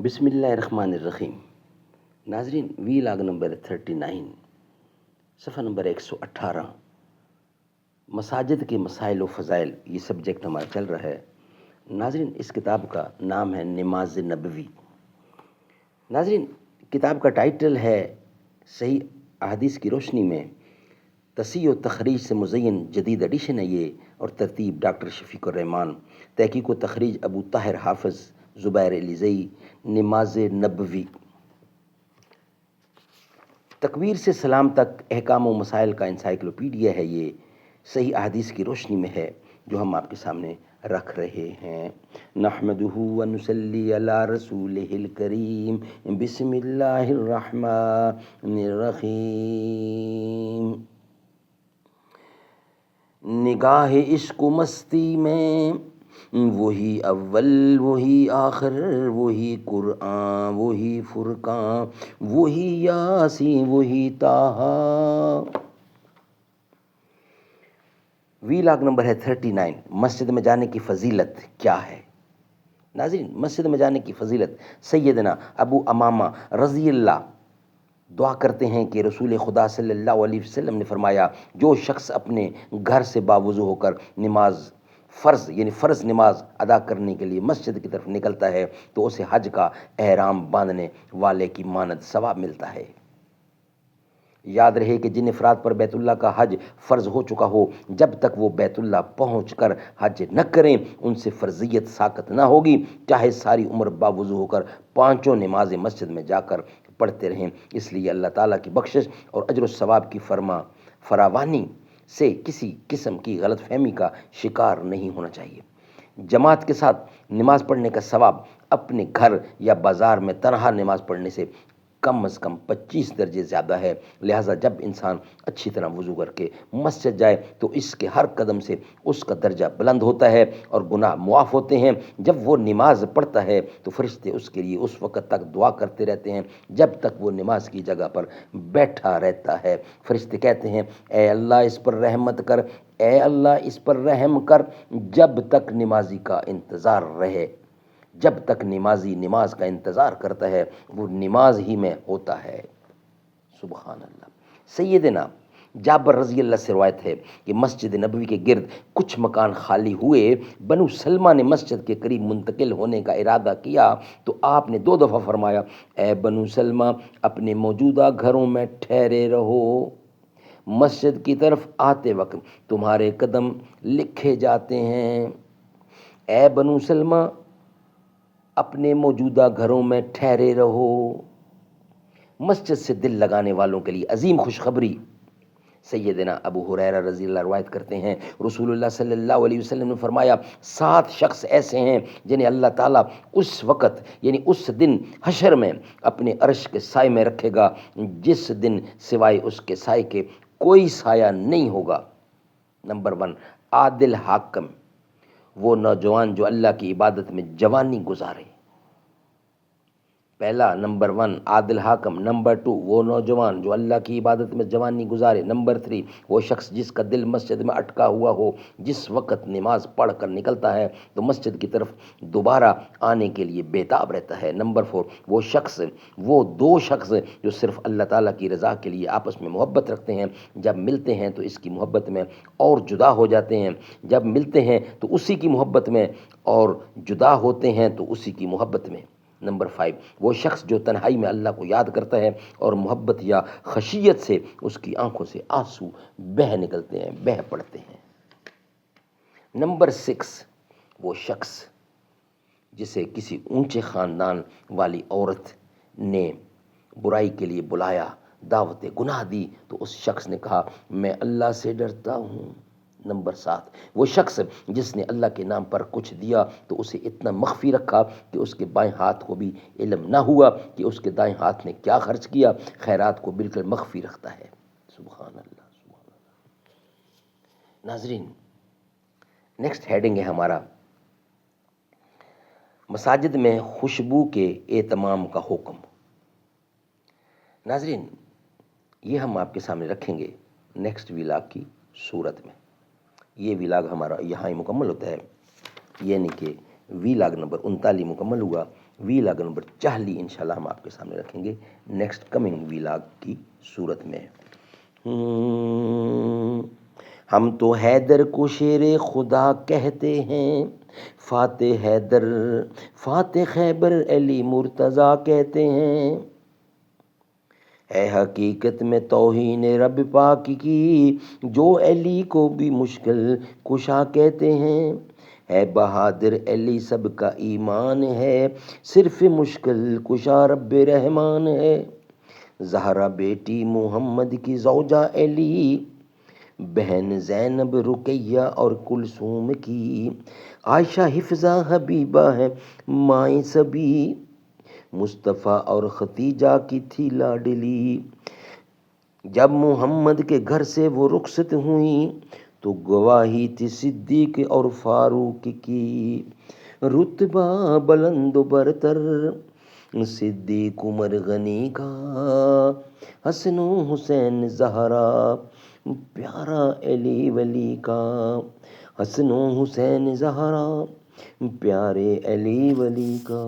بسم اللہ الرحمن الرحیم۔ ناظرین، وی لاگ نمبر 39، صفحہ نمبر 118، مساجد کے مسائل و فضائل، یہ سبجیکٹ ہمارا چل رہا ہے۔ ناظرین، اس کتاب کا نام ہے نماز نبوی۔ ناظرین، کتاب کا ٹائٹل ہے صحیح احادیث کی روشنی میں تصحیح و تخریج سے مزین جدید ایڈیشن ہے یہ، اور ترتیب ڈاکٹر شفیق الرحمان، تحقیق و تخریج ابو طاہر حافظ زبیر علیزئی، نماز نبوی۔ تکبیر سے سلام تک احکام و مسائل کا انسائکلوپیڈیا ہے یہ، صحیح احادیث کی روشنی میں ہے جو ہم آپ کے سامنے رکھ رہے ہیں۔ نحمدہ و نصلی علی رسولہ الکریم، بسم اللہ الرحمن الرحیم۔ نگاہ عشق و مستی میں وہی اول وہی آخر، وہی قرآن وہی فرقان، وہی یاسین وہی طٰہٰ۔ وی لاگ نمبر ہے 39، مسجد میں جانے کی فضیلت کیا ہے؟ ناظرین، مسجد میں جانے کی فضیلت، سیدنا ابو امامہ رضی اللہ دعا کرتے ہیں کہ رسول خدا صلی اللہ علیہ وسلم نے فرمایا، جو شخص اپنے گھر سے باوضو ہو کر نماز فرض نماز ادا کرنے کے لیے مسجد کی طرف نکلتا ہے تو اسے حج کا احرام باندھنے والے کی مانند ثواب ملتا ہے۔ یاد رہے کہ جن افراد پر بیت اللہ کا حج فرض ہو چکا ہو، جب تک وہ بیت اللہ پہنچ کر حج نہ کریں ان سے فرضیت ساقط نہ ہوگی، چاہے ساری عمر باوضو ہو کر پانچوں نمازیں مسجد میں جا کر پڑھتے رہیں۔ اس لیے اللہ تعالیٰ کی بخشش اور اجر و ثواب کی فراوانی سے کسی قسم کی غلط فہمی کا شکار نہیں ہونا چاہیے۔ جماعت کے ساتھ نماز پڑھنے کا ثواب اپنے گھر یا بازار میں تنہا نماز پڑھنے سے کم از کم 25 درجے زیادہ ہے۔ لہٰذا جب انسان اچھی طرح وضو کر کے مسجد جائے تو اس کے ہر قدم سے اس کا درجہ بلند ہوتا ہے اور گناہ معاف ہوتے ہیں۔ جب وہ نماز پڑھتا ہے تو فرشتے اس کے لیے اس وقت تک دعا کرتے رہتے ہیں جب تک وہ نماز کی جگہ پر بیٹھا رہتا ہے۔ فرشتے کہتے ہیں، اے اللہ اس پر رحمت کر، اے اللہ اس پر رحم کر، جب تک نمازی کا انتظار رہے۔ جب تک نمازی نماز کا انتظار کرتا ہے وہ نماز ہی میں ہوتا ہے۔ سبحان اللہ۔ سیدنا جابر رضی اللہ سے روایت ہے کہ مسجد نبوی کے گرد کچھ مکان خالی ہوئے، بنو سلمہ نے مسجد کے قریب منتقل ہونے کا ارادہ کیا تو آپ نے 2 دفعہ فرمایا، اے بنو سلمہ اپنے موجودہ گھروں میں ٹھہرے رہو، مسجد کی طرف آتے وقت تمہارے قدم لکھے جاتے ہیں۔ اے بنو سلمہ اپنے موجودہ گھروں میں ٹھہرے رہو۔ مسجد سے دل لگانے والوں کے لیے عظیم خوشخبری۔ سیدنا ابو ہریرہ رضی اللہ روایت کرتے ہیں، رسول اللہ صلی اللہ علیہ وسلم نے فرمایا، 7 شخص ایسے ہیں جنہیں اللہ تعالیٰ اس وقت یعنی اس دن حشر میں اپنے عرش کے سائے میں رکھے گا جس دن سوائے اس کے سائے کے کوئی سایہ نہیں ہوگا۔ نمبر 1، عادل حاکم، وہ نوجوان جو اللہ کی عبادت میں جوانی گزارے۔ پہلا نمبر 1 عادل حاکم، نمبر 2 وہ نوجوان جو اللہ کی عبادت میں جوانی گزارے، نمبر 3 وہ شخص جس کا دل مسجد میں اٹکا ہوا ہو، جس وقت نماز پڑھ کر نکلتا ہے تو مسجد کی طرف دوبارہ آنے کے لیے بےتاب رہتا ہے، نمبر 4 وہ 2 شخص جو صرف اللہ تعالیٰ کی رضا کے لیے آپس میں محبت رکھتے ہیں، جب ملتے ہیں تو اس کی محبت میں اور جدا ہو جاتے ہیں، جب ملتے ہیں تو اسی کی محبت میں اور جدا ہوتے ہیں تو اسی کی محبت میں، نمبر 5 وہ شخص جو تنہائی میں اللہ کو یاد کرتا ہے اور محبت یا خشیت سے اس کی آنکھوں سے آنسو بہہ نکلتے ہیں، بہہ پڑتے ہیں، نمبر 6 وہ شخص جسے کسی اونچے خاندان والی عورت نے برائی کے لیے بلایا، دعوت گناہ دی تو اس شخص نے کہا میں اللہ سے ڈرتا ہوں، نمبر 7 وہ شخص جس نے اللہ کے نام پر کچھ دیا تو اسے اتنا مخفی رکھا کہ اس کے بائیں ہاتھ کو بھی علم نہ ہوا کہ اس کے دائیں ہاتھ نے کیا خرچ کیا، خیرات کو بالکل مخفی رکھتا ہے۔ سبحان اللہ، سبحان اللہ۔ ناظرین، نیکسٹ ہیڈنگ ہے ہمارا مساجد میں خوشبو کے اہتمام کا حکم۔ ناظرین، یہ ہم آپ کے سامنے رکھیں گے نیکسٹ ویلاگ کی صورت میں۔ یہ ویلاگ ہمارا یہاں ہی مکمل ہوتا ہے، یعنی کہ ویلاگ نمبر 39 مکمل ہوا۔ ویلاگ نمبر 40 انشاءاللہ ہم آپ کے سامنے رکھیں گے نیکسٹ کمنگ ویلاگ کی صورت میں۔ ہم تو حیدر کو شیر خدا کہتے ہیں، فاتح حیدر فاتح خیبر علی مرتضیٰ کہتے ہیں، ہے حقیقت میں توہین رب پاک کی، جو علی کو بھی مشکل کشا کہتے ہیں، ہے بہادر علی سب کا ایمان ہے، صرف مشکل کشا رب رحمان ہے، زہرا بیٹی محمد کی زوجہ علی، بہن زینب رقیہ اور کلثوم کی، عائشہ حفظہ حبیبہ ہے مائیں سبھی، مصطفیٰ اور ختیجہ کی تھی لاڈلی، جب محمد کے گھر سے وہ رخصت ہوئیں تو گواہی تھی صدیق اور فاروق کی، رتبہ بلند و برتر صدیق عمر غنی کا، حسن و حسین زہرا پیارا علی ولی کا، حسن و حسین زہرا پیارے علی ولی کا۔